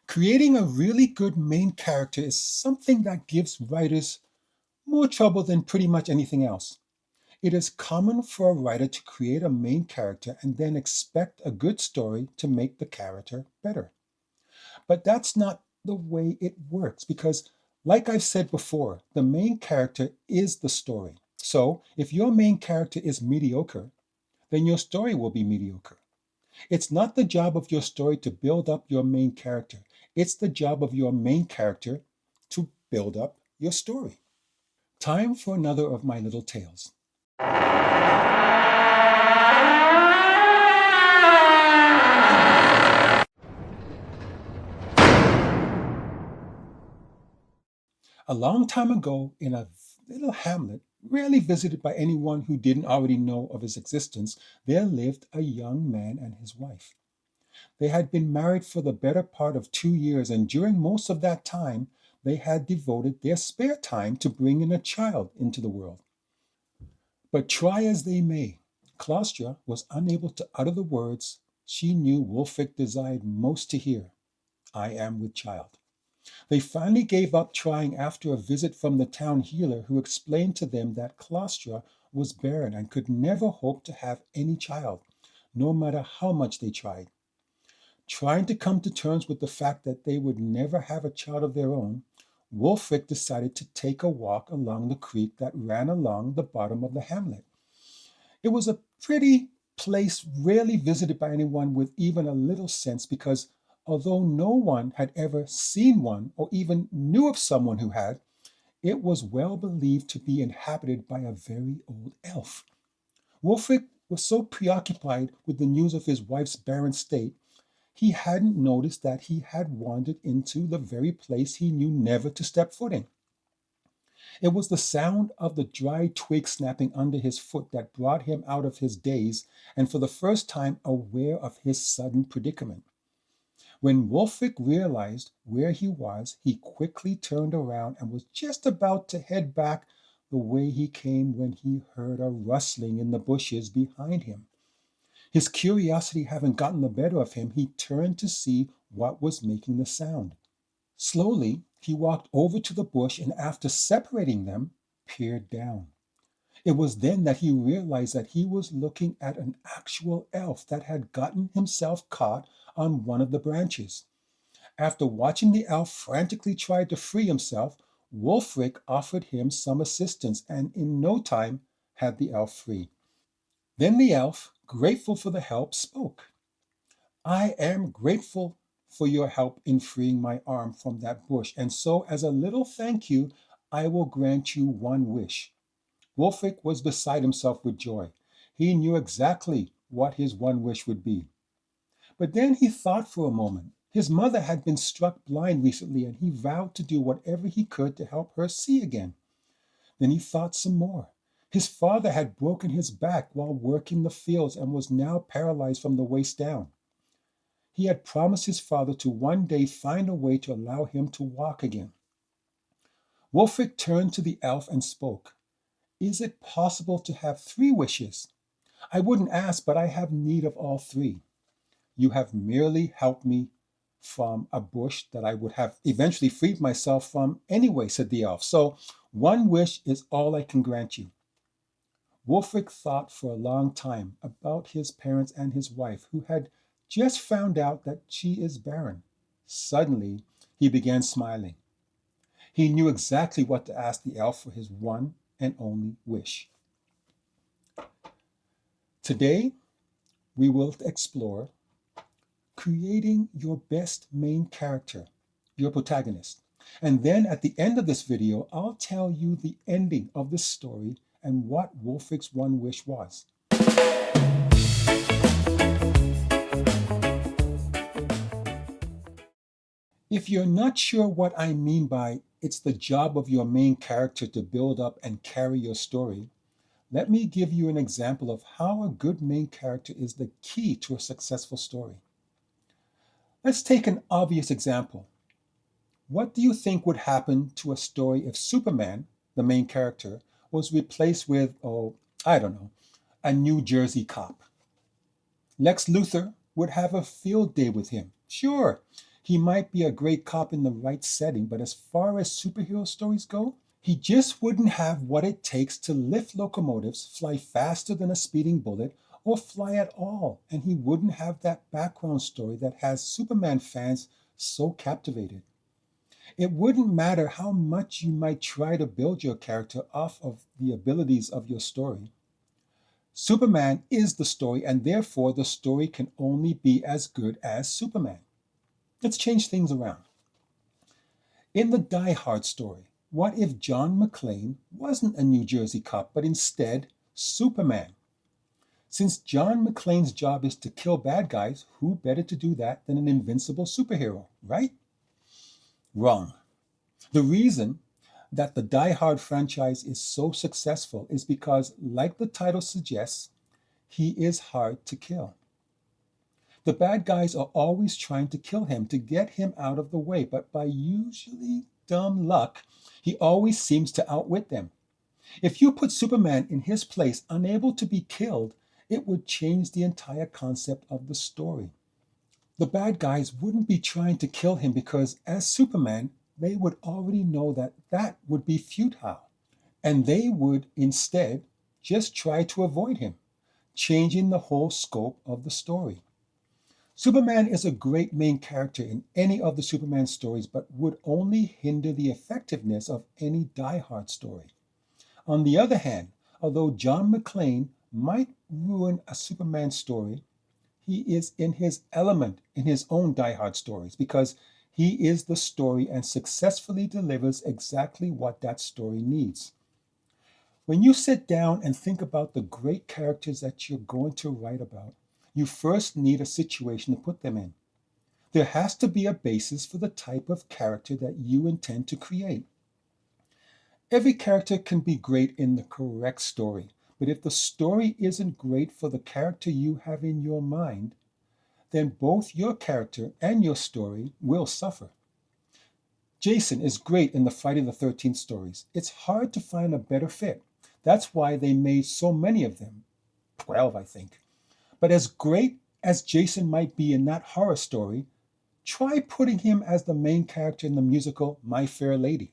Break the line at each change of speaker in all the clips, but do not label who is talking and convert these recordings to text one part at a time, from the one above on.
Creating a really good main character is something that gives writers more trouble than pretty much anything else. It is common for a writer to create a main character and then expect a good story to make the character better. But that's not the way it works because, like I've said before, the main character is the story. So if your main character is mediocre, then your story will be mediocre. It's not the job of your story to build up your main character, it's the job of your main character to build up your story. Time for another of my little tales. A long time ago, in a little hamlet, rarely visited by anyone who didn't already know of his existence, there lived a young man and his wife. They had been married for the better part of 2 years, and during most of that time, they had devoted their spare time to bringing a child into the world. But try as they may, Claustra was unable to utter the words she knew Wulfric desired most to hear: I am with child. They finally gave up trying after a visit from the town healer, who explained to them that Claustra was barren and could never hope to have any child, no matter how much they tried. Trying to come to terms with the fact that they would never have a child of their own, Wulfric decided to take a walk along the creek that ran along the bottom of the hamlet. It was a pretty place rarely visited by anyone with even a little sense because, although no one had ever seen one or even knew of someone who had, it was well believed to be inhabited by a very old elf. Wulfric was so preoccupied with the news of his wife's barren state, he hadn't noticed that he had wandered into the very place he knew never to step foot in. It was the sound of the dry twig snapping under his foot that brought him out of his daze and for the first time aware of his sudden predicament. When Wulfric realized where he was, he quickly turned around and was just about to head back the way he came when he heard a rustling in the bushes behind him. His curiosity having gotten the better of him, he turned to see what was making the sound. Slowly, he walked over to the bush and, after separating them, peered down. It was then that he realized that he was looking at an actual elf that had gotten himself caught on one of the branches. After watching the elf frantically try to free himself, Wulfric offered him some assistance and in no time had the elf free. Then the elf, grateful for the help, spoke. I am grateful for your help in freeing my arm from that bush, and so as a little thank you, I will grant you one wish. Wulfric was beside himself with joy. He knew exactly what his one wish would be. But then he thought for a moment. His mother had been struck blind recently, and he vowed to do whatever he could to help her see again. Then he thought some more. His father had broken his back while working the fields and was now paralyzed from the waist down. He had promised his father to one day find a way to allow him to walk again. Wulfric turned to the elf and spoke. Is it possible to have 3 wishes? I wouldn't ask, but I have need of all 3. You have merely helped me from a bush that I would have eventually freed myself from anyway, said the elf. So one wish is all I can grant you. Wulfric thought for a long time about his parents and his wife, who had just found out that she is barren. Suddenly, he began smiling. He knew exactly what to ask the elf for his one and only wish. Today, we will explore creating your best main character, your protagonist. And then at the end of this video, I'll tell you the ending of this story and what Wulfric's one wish was. If you're not sure what I mean by it's the job of your main character to build up and carry your story, let me give you an example of how a good main character is the key to a successful story. Let's take an obvious example. What do you think would happen to a story if Superman, the main character, was replaced with, oh, I don't know, a New Jersey cop? Lex Luthor would have a field day with him. Sure, He might be a great cop in the right setting, but as far as superhero stories go, he just wouldn't have what it takes to lift locomotives, fly faster than a speeding bullet, or fly at all. And he wouldn't have that background story that has Superman fans so captivated. It wouldn't matter how much you might try to build your character off of the abilities of your story. Superman is the story, and therefore the story can only be as good as Superman. Let's change things around. In the Die Hard story, what if John McClane wasn't a New Jersey cop, but instead Superman? Since John McClane's job is to kill bad guys, who better to do that than an invincible superhero, right? Wrong. The reason that the Die Hard franchise is so successful is because, like the title suggests, he is hard to kill. The bad guys are always trying to kill him to get him out of the way, but by usually dumb luck, he always seems to outwit them. If you put Superman in his place, unable to be killed, it would change the entire concept of the story. The bad guys wouldn't be trying to kill him because, as Superman, they would already know that that would be futile. And they would instead just try to avoid him, changing the whole scope of the story. Superman is a great main character in any of the Superman stories, but would only hinder the effectiveness of any Die Hard story. On the other hand, although John McClane might ruin a Superman story, he is in his element in his own Die Hard stories because he is the story and successfully delivers exactly what that story needs. When you sit down and think about the great characters that you're going to write about, you first need a situation to put them in. There has to be a basis for the type of character that you intend to create. Every character can be great in the correct story, but if the story isn't great for the character you have in your mind, then both your character and your story will suffer. Jason is great in the Friday the 13th stories. It's hard to find a better fit. That's why they made so many of them. 12, I think. But as great as Jason might be in that horror story, try putting him as the main character in the musical My Fair Lady.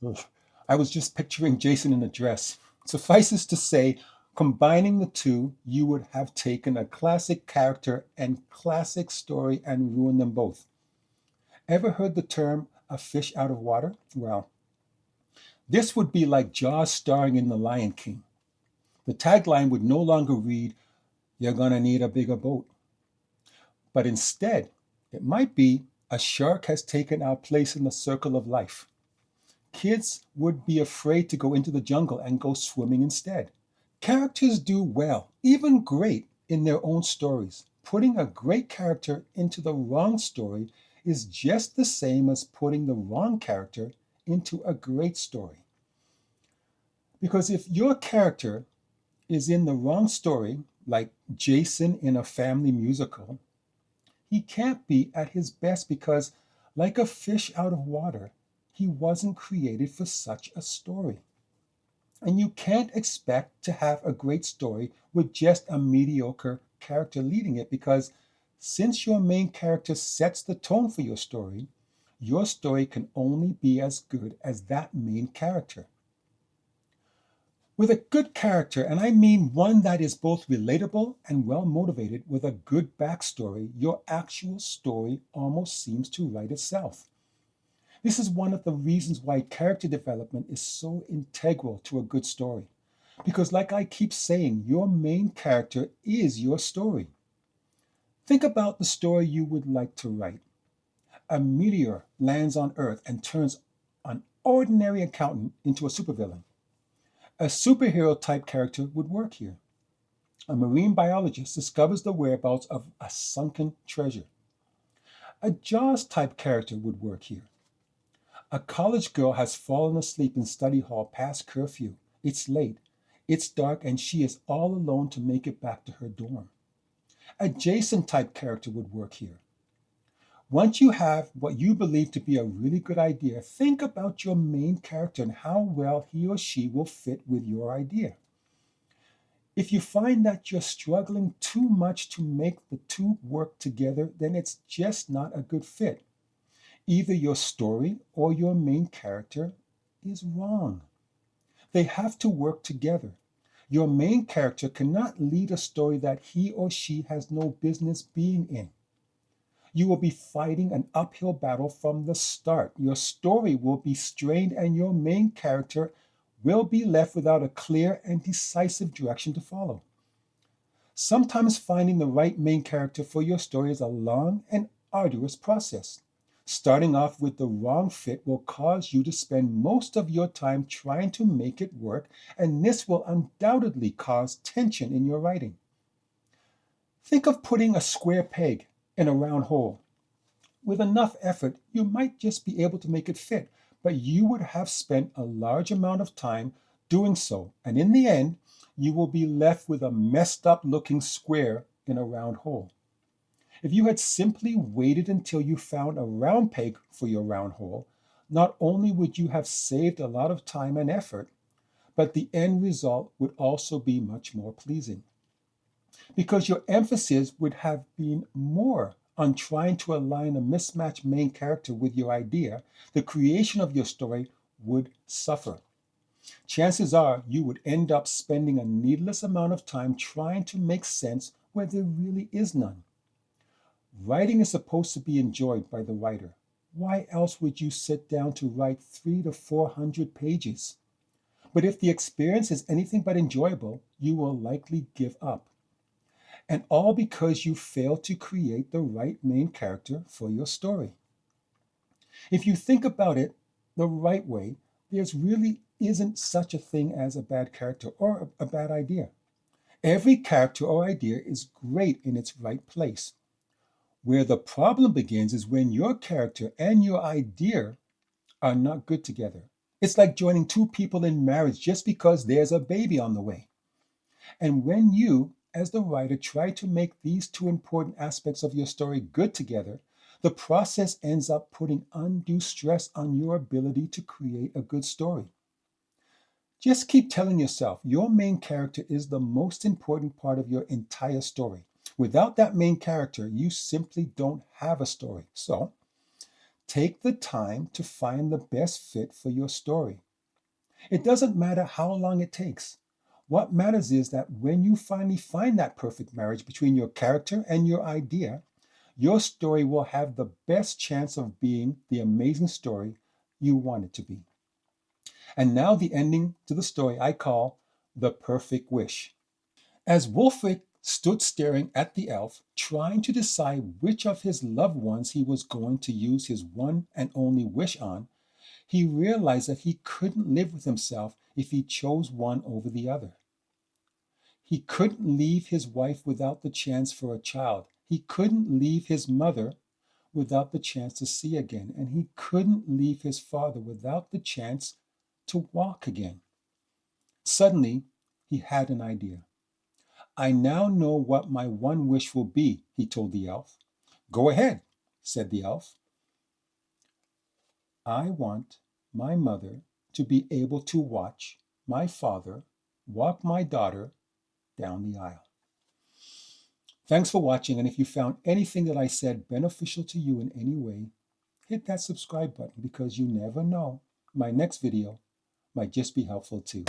Ugh. I was just picturing Jason in a dress. Suffices to say, combining the two, you would have taken a classic character and classic story and ruined them both. Ever heard the term a fish out of water? Well, this would be like Jaws starring in The Lion King. The tagline would no longer read, "You're gonna need a bigger boat." But instead, it might be, "A shark has taken our place in the circle of life." Kids would be afraid to go into the jungle and go swimming instead. Characters do well, even great, in their own stories. Putting a great character into the wrong story is just the same as putting the wrong character into a great story. Because if your character is in the wrong story, like Jason in a family musical, he can't be at his best because, like a fish out of water, he wasn't created for such a story. And you can't expect to have a great story with just a mediocre character leading it because, since your main character sets the tone for your story can only be as good as that main character. With a good character, and I mean one that is both relatable and well motivated with a good backstory, your actual story almost seems to write itself. This is one of the reasons why character development is so integral to a good story. Because, like I keep saying, your main character is your story. Think about the story you would like to write. A meteor lands on Earth and turns an ordinary accountant into a supervillain. A superhero type character would work here. A marine biologist discovers the whereabouts of a sunken treasure. A Jaws type character would work here. A college girl has fallen asleep in study hall past curfew. It's late. It's dark and she is all alone to make it back to her dorm. A Jason type character would work here. Once you have what you believe to be a really good idea, think about your main character and how well he or she will fit with your idea. If you find that you're struggling too much to make the two work together, then it's just not a good fit. Either your story or your main character is wrong. They have to work together. Your main character cannot lead a story that he or she has no business being in. You will be fighting an uphill battle from the start. Your story will be strained, and your main character will be left without a clear and decisive direction to follow. Sometimes finding the right main character for your story is a long and arduous process. Starting off with the wrong fit will cause you to spend most of your time trying to make it work, and this will undoubtedly cause tension in your writing. Think of putting a square peg in a round hole. With enough effort, you might just be able to make it fit, but you would have spent a large amount of time doing so, and in the end, you will be left with a messed up looking square in a round hole. If you had simply waited until you found a round peg for your round hole, not only would you have saved a lot of time and effort, but the end result would also be much more pleasing. Because your emphasis would have been more on trying to align a mismatched main character with your idea, the creation of your story would suffer. Chances are you would end up spending a needless amount of time trying to make sense where there really is none. Writing is supposed to be enjoyed by the writer. Why else would you sit down to write 300 to 400 pages? But if the experience is anything but enjoyable, you will likely give up. And all because you failed to create the right main character for your story. If you think about it the right way, there's really isn't such a thing as a bad character or a bad idea. Every character or idea is great in its right place. Where the problem begins is when your character and your idea are not good together. It's like joining two people in marriage just because there's a baby on the way. And when you, as the writer, try to make these two important aspects of your story good together, the process ends up putting undue stress on your ability to create a good story. Just keep telling yourself your main character is the most important part of your entire story. Without that main character, you simply don't have a story. So, take the time to find the best fit for your story. It doesn't matter how long it takes. What matters is that when you finally find that perfect marriage between your character and your idea, your story will have the best chance of being the amazing story you want it to be. And now the ending to the story I call The Perfect Wish. As Wolfric stood staring at the elf, trying to decide which of his loved ones he was going to use his one and only wish on, he realized that he couldn't live with himself if he chose one over the other. He couldn't leave his wife without the chance for a child. He couldn't leave his mother without the chance to see again. And he couldn't leave his father without the chance to walk again. Suddenly, he had an idea. I now know what my one wish will be, he told the elf. Go ahead, said the elf. I want my mother to be able to watch my father walk my daughter down the aisle. Thanks for watching, and if you found anything that I said beneficial to you in any way, hit that subscribe button because you never know. My next video might just be helpful too.